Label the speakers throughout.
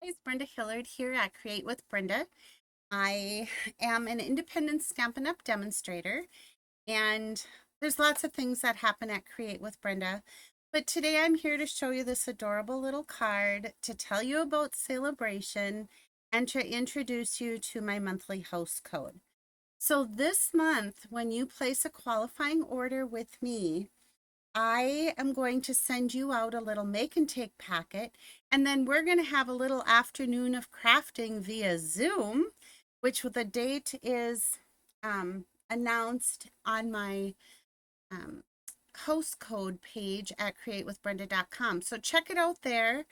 Speaker 1: It's Brenda Hillard here at Create with Brenda. I am an independent Stampin' Up! Demonstrator, and there's lots of things that happen at Create with Brenda. But today I'm here to show you this adorable little card to tell you about Celebration and to introduce you to my monthly host code. So this month, when you place a qualifying order with me, I am going to send you out a little make and take packet, and then we're going to have a little afternoon of crafting via Zoom, which the date is announced on my um, host code page at createwithbrenda.com. So check it out there.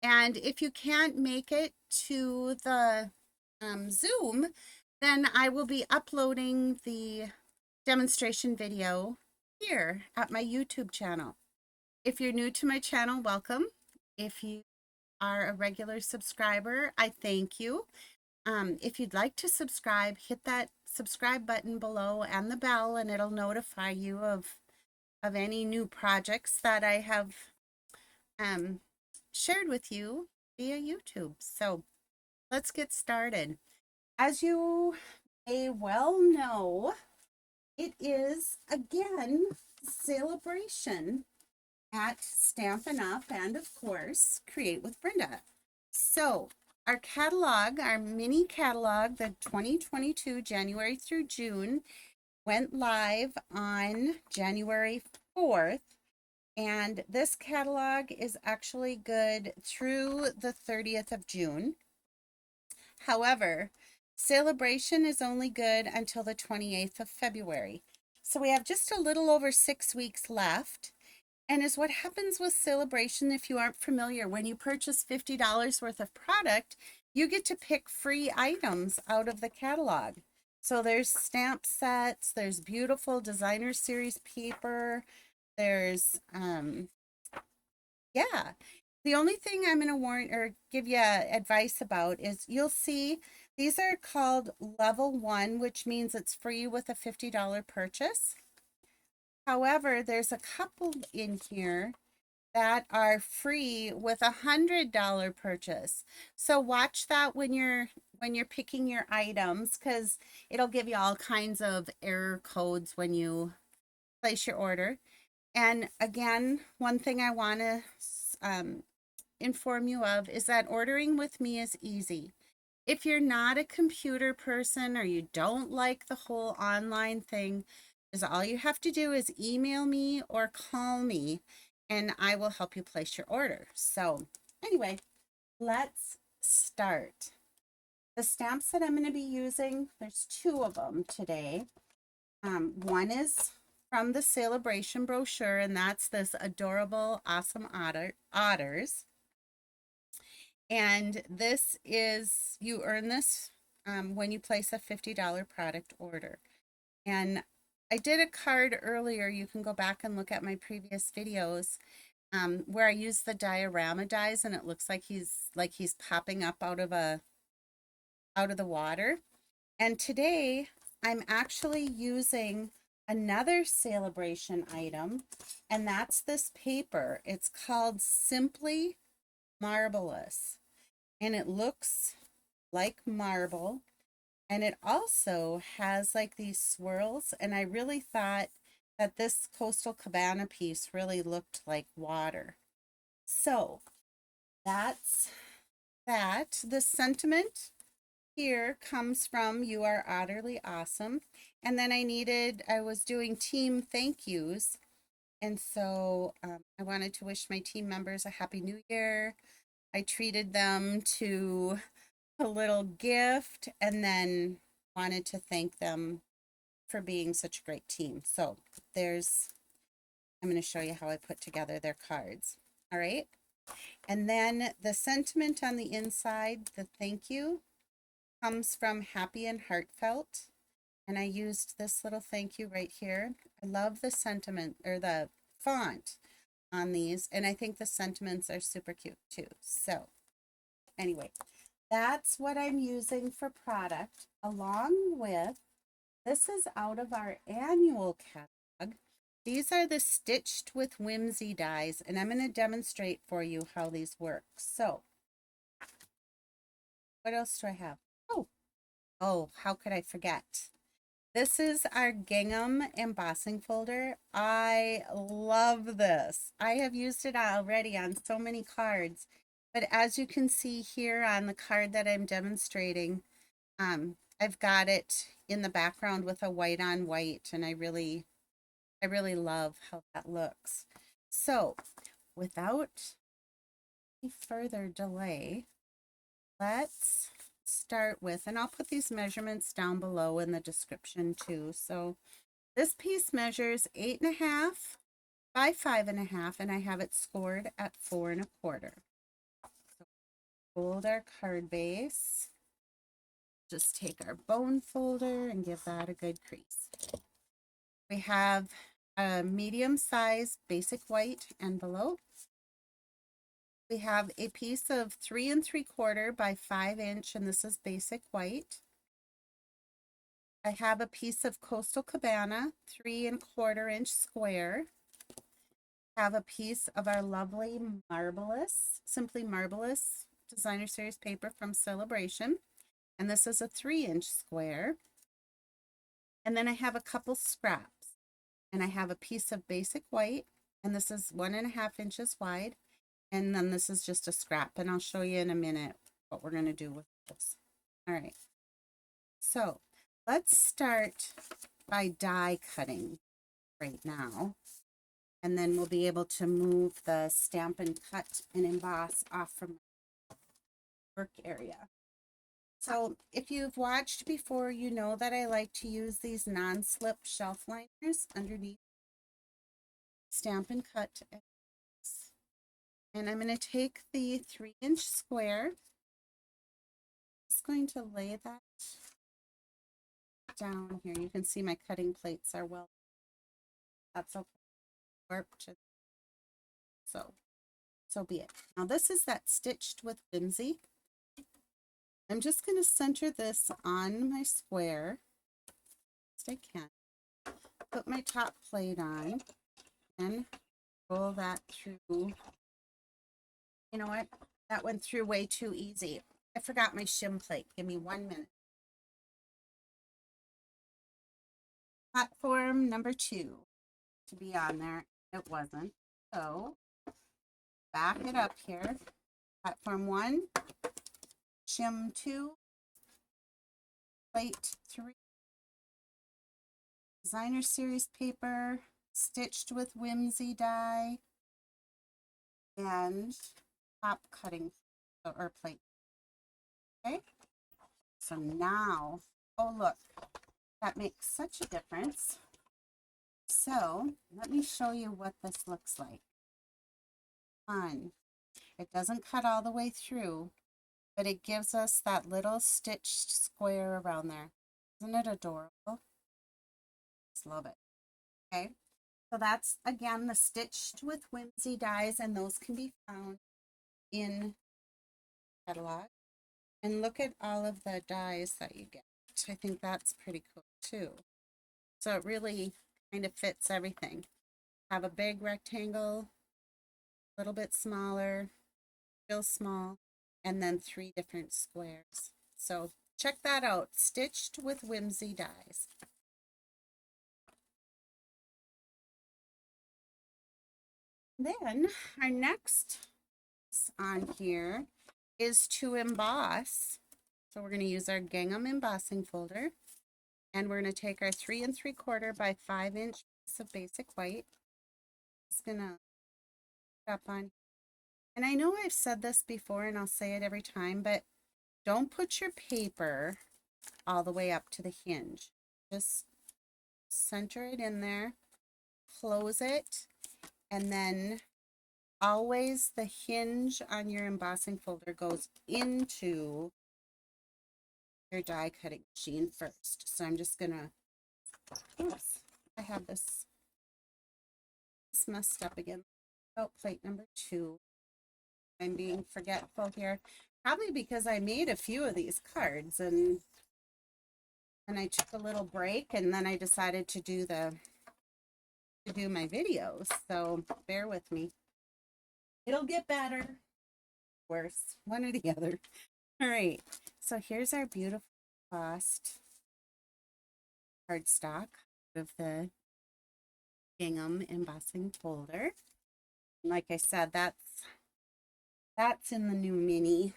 Speaker 1: And if you can't make it to the Zoom, then I will be uploading the demonstration video here at my YouTube channel. If you're new to my channel, welcome. If you are a regular subscriber, I thank you. If you'd like to subscribe, hit that subscribe button below and the bell, and it'll notify you of any new projects that I have shared with you via YouTube. So let's get started. As you may well know, it is again Celebration at Stampin' Up! And of course, Create with Brenda. So our catalog, our mini catalog, the 2022 January through June, went live on January 4th. And this catalog is actually good through the 30th of June. However, Celebration is only good until the 28th of February. So we have just a little over 6 weeks left. And is what happens with Celebration, if you aren't familiar, when you purchase $50 worth of product, you get to pick free items out of the catalog. So there's stamp sets, there's beautiful designer series paper, there's yeah. The only thing I'm going to warn or give you advice about is you'll see these are called level 1, which means it's free with a $50 purchase. However, there's a couple in here that are free with a $100 purchase. So watch that when you're picking your items, because it'll give you all kinds of error codes when you place your order. And again, one thing I want to inform you of is that ordering with me is easy. If you're not a computer person or you don't like the whole online thing, is all you have to do is email me or call me and I will help you place your order. So anyway, let's start. The stamps that I'm going to be using, there's two of them today. One is from the Celebration brochure, and that's this adorable, awesome otters. And this is, you earn this when you place a $50 product order. And I did a card earlier. You can go back and look at my previous videos where I use the diorama dies, and it looks like he's popping up out of the water. And today I'm actually using another Celebration item, and that's this paper. It's called Simply Marbelous, and it looks like marble, and it also has like these swirls, and I really thought that this Coastal Cabana piece really looked like water. So that's that. The sentiment here comes from "You are utterly awesome." And then I was doing team thank yous. And so I wanted to wish my team members a happy new year. I treated them to a little gift and then wanted to thank them for being such a great team. So I'm going to show you how I put together their cards. All right. And then the sentiment on the inside, the thank you, comes from Happy and Heartfelt. And I used this little thank you right here. I love the sentiment or the font on these. And I think the sentiments are super cute too. So anyway, that's what I'm using for product, along with, this is out of our annual catalog. These are the Stitched with Whimsy dies, and I'm going to demonstrate for you how these work. So what else do I have? Oh, how could I forget? This is our Gingham embossing folder. I love this. I have used it already on so many cards, but as you can see here on the card that I'm demonstrating, I've got it in the background with a white on white, and I really love how that looks. So without any further delay, let's start with, and I'll put these measurements down below in the description too. So this piece measures 8.5 by 5.5, and I have it scored at 4.25. So fold our card base. Just take our bone folder and give that a good crease. We have a medium size basic white envelope. We have a piece of 3 3/4 by 5-inch, and this is basic white. I have a piece of Coastal Cabana 3 1/4-inch square. Have a piece of our lovely Marbelous, Simply Marbelous Designer Series paper from Celebration, and this is a 3-inch square. And then I have a couple scraps, and I have a piece of basic white, and this is 1.5 inches wide. And then this is just a scrap, and I'll show you in a minute what we're going to do with this. All right. So let's start by die cutting right now, and then we'll be able to move the Stamp and Cut and Emboss off from the work area. So if you've watched before, you know that I like to use these non-slip shelf liners underneath Stamp and Cut. And I'm going to take the 3-inch square. Just going to lay that down here. You can see my cutting plates are well. That's okay. Warped. So be it. Now this is that Stitched with Whimsy. I'm just going to center this on my square best I can. Put my top plate on and roll that through. You know what? That went through way too easy. I forgot my shim plate. Give me 1 minute. Platform number 2 to be on there. It wasn't. So back it up here. Platform 1, shim 2, plate 3, Designer Series paper, Stitched with Whimsy die, and top cutting or plate. Okay, so now, oh look, that makes such a difference. So let me show you what this looks like. It doesn't cut all the way through, but it gives us that little stitched square around there. Isn't it adorable? Just love it. Okay, so that's again the Stitched with Whimsy dies, and those can be found in catalog. And look at all of the dies that you get. I think that's pretty cool too. So it really kind of fits everything. Have a big rectangle, a little bit smaller, real small, and then 3 different squares. So check that out, Stitched with Whimsy dies. Then our next on here is to emboss. So we're going to use our Gingham embossing folder, and we're going to take our 3 3/4 by 5-inch piece of basic white. Just going to put up on, and I know I've said this before and I'll say it every time, but don't put your paper all the way up to the hinge. Just center it in there, close it, and then always the hinge on your embossing folder goes into your die cutting machine first. So I'm just gonna, oops, I have this messed up again. Oh, plate number 2. I'm being forgetful here, probably because I made a few of these cards and I took a little break, and then I decided to do my videos. So bear with me. It'll get better, worse, one or the other. All right, So here's our beautiful embossed cardstock of the Gingham embossing folder. And like I said, that's in the new mini.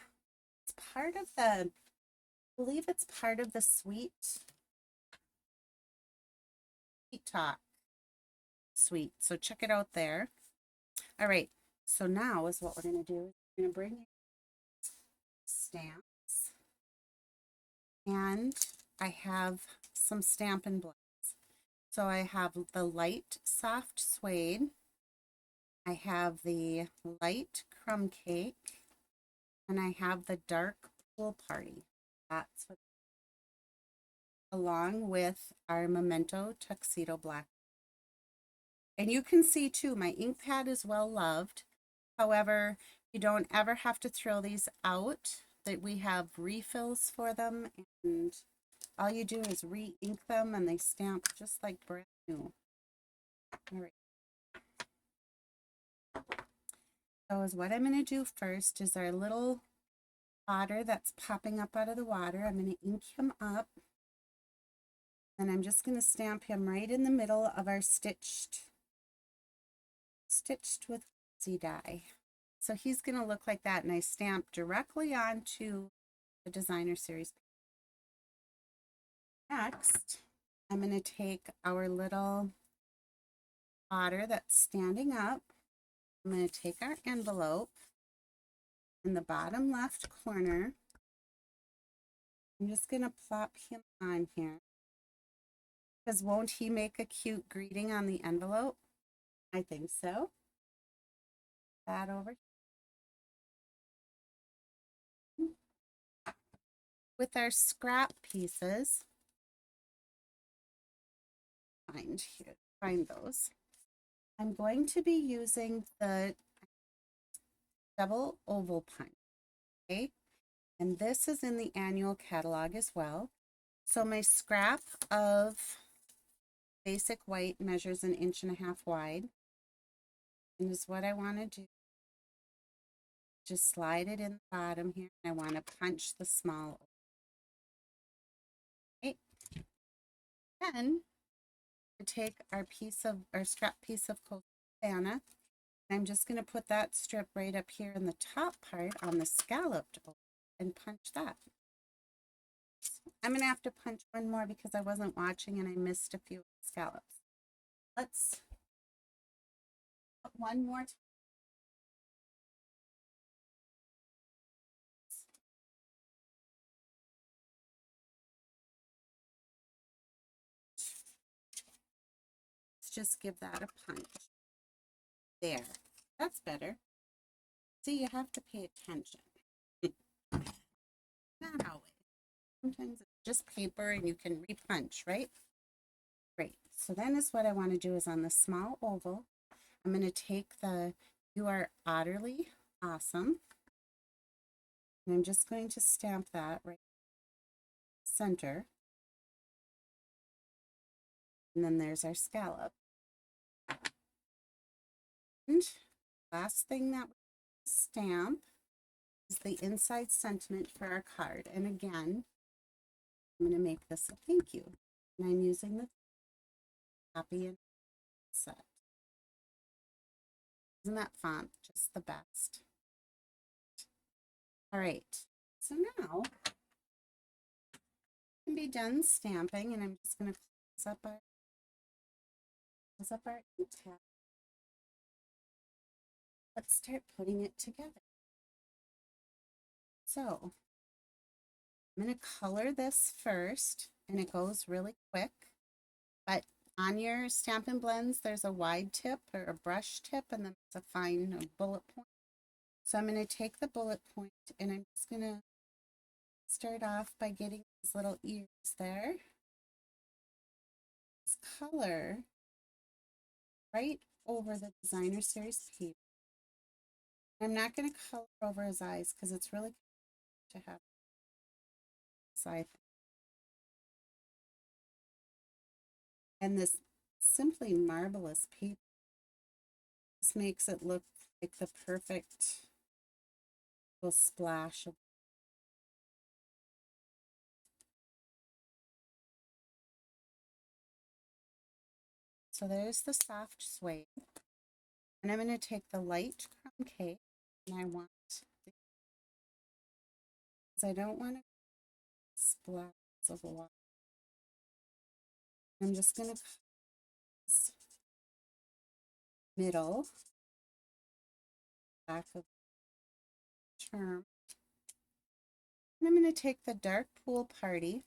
Speaker 1: It's part of the, I believe it's part of the Sweet Talk suite. So check it out there. All right. So now is what we're going to do. We're going to bring in stamps, and I have some Stampin' Blends. So I have the light soft suede. I have the light crumb cake, and I have the dark pool party. That's what, along with our Memento tuxedo black. And you can see too, my ink pad is well loved. However, you don't ever have to throw these out, that we have refills for them, and all you do is re-ink them and they stamp just like brand new. All right. So is what I'm going to do first is our little otter that's popping up out of the water. I'm going to ink him up, and I'm just going to stamp him right in the middle of our stitched with Z die. So he's going to look like that, and I stamp directly onto the designer series. Next, I'm going to take our little otter that's standing up. I'm going to take our envelope in the bottom left corner. I'm just going to plop him on here, because won't he make a cute greeting on the envelope? I think so. That over here. With our scrap pieces, find those. I'm going to be using the double oval punch, okay? And this is in the annual catalog as well. So my scrap of basic white measures 1.5 inches wide. And is what I want to do. Just slide it in the bottom here. I want to punch the small. Okay. Then take our scrap piece of Cabana. I'm just going to put that strip right up here in the top part on the scalloped and punch that. I'm going to have to punch one more because I wasn't watching and I missed a few scallops. Let's put one more time. Let's just give that a punch. There. That's better. See, you have to pay attention. Not always. Sometimes it's just paper and you can repunch, right? Great. So then is what I want to do is on the small oval, I'm going to take the You Are Otterly Awesome. And I'm just going to stamp that right center. And then there's our scallop. And last thing that we stamp is the inside sentiment for our card. And again, I'm going to make this a thank you. And I'm using the copy and set. Isn't that font just the best? All right, so now can be done stamping, and I'm just going to close up our ink tab. Let's start putting it together. So I'm going to color this first, and it goes really quick, but on your Stampin' Blends, there's a wide tip or a brush tip, and then there's a fine bullet point. So I'm going to take the bullet point, and I'm just going to start off by getting these little ears there. This color right over the designer series paper. I'm not going to color over his eyes because it's really to have side. And this simply Marbelous paper just makes it look like the perfect little splash of So there's the soft suede. And I'm going to take the light crumb cake, and I want, because I don't want to splash of water. I'm just going to middle, back of the charm. And I'm going to take the dark pool party.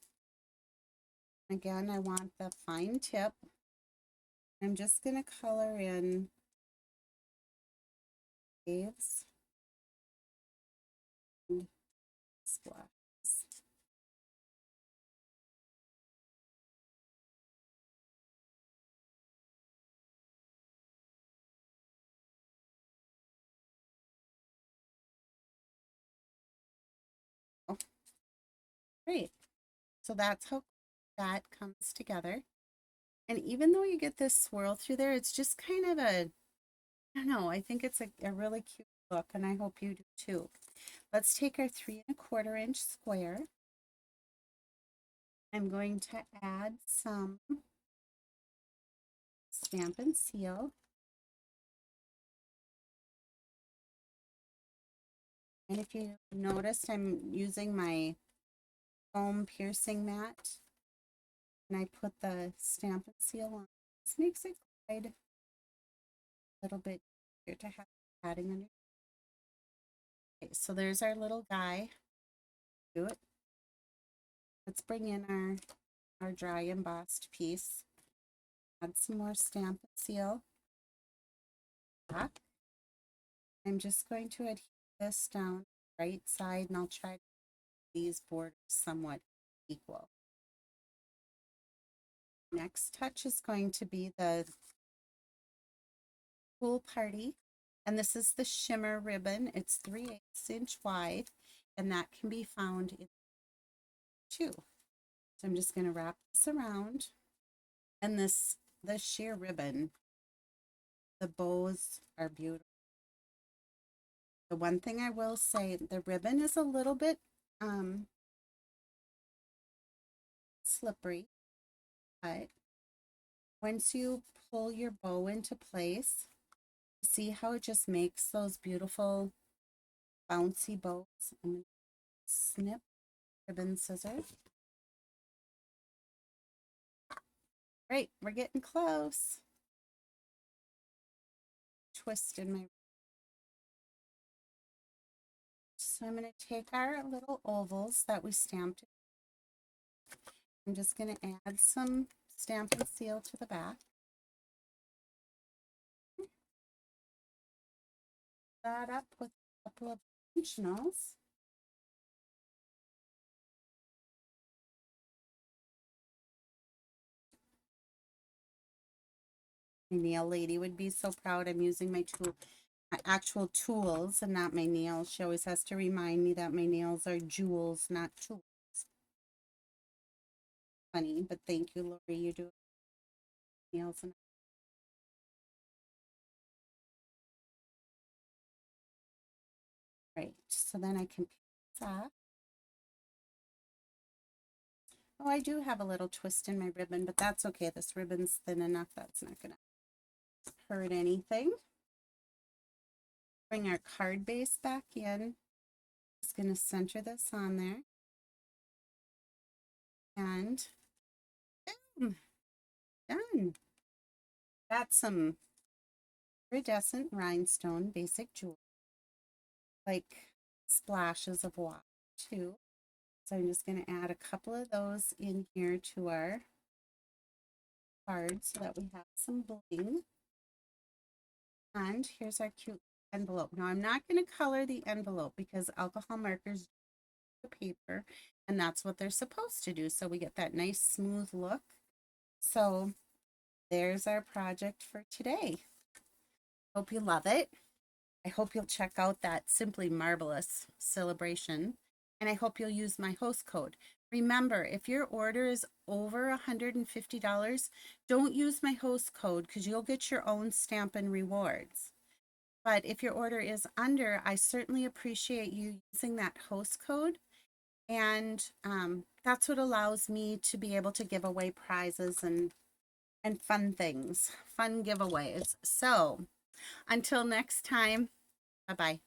Speaker 1: Again, I want the fine tip. I'm just going to color in waves and splashes. Oh, great. So that's how that comes together. And even though you get this swirl through there, it's just kind of a, I don't know, I think it's a really cute look, and I hope you do too. Let's take our 3¼ inch square. I'm going to add some Stamp and Seal. And if you noticed, I'm using my foam piercing mat, and I put the Stamp and Seal on. This makes it quite a little bit easier to have padding under. Okay, so there's our little guy. Do it. Let's bring in our dry embossed piece. Add some more Stamp and Seal. Back. I'm just going to adhere this down the right side, and I'll try to these borders somewhat equal. Next touch is going to be the pool party, and this is the shimmer ribbon. It's 3/8 inch wide, and that can be found in 2. So I'm just going to wrap this around, and the sheer ribbon, the bows are beautiful. The one thing I will say, the ribbon is a little bit slippery, but once you pull your bow into place, see how it just makes those beautiful bouncy bows. I'm going to snip ribbon scissors. Great, we're getting close. Twist in my. So I'm going to take our little ovals that we stamped. I'm just going to add some Stamp and Seal to the back. That up with a couple of dimensionals. My nail lady would be so proud. I'm using my actual tools and not my nails. She always has to remind me that my nails are jewels, not tools. Funny, but thank you, Lori. You do nails and right. So then I can pick this up. Oh, I do have a little twist in my ribbon, but that's okay. This ribbon's thin enough. That's not going to hurt anything. Bring our card base back in. Just going to center this on there. And boom, done. Got some iridescent rhinestone basic jewelry, like splashes of water too. So I'm just going to add a couple of those in here to our card so that we have some bling. And here's our cute envelope. Now I'm not going to color the envelope because alcohol markers do the paper, and that's what they're supposed to do. So we get that nice smooth look. So there's our project for today. Hope you love it. I hope you'll check out that Simply Marbelous celebration, and I hope you'll use my host code. Remember, if your order is over $150, don't use my host code because you'll get your own stamp and rewards. But if your order is under, I certainly appreciate you using that host code. And that's what allows me to be able to give away prizes and and fun things, fun giveaways. So until next time, bye-bye.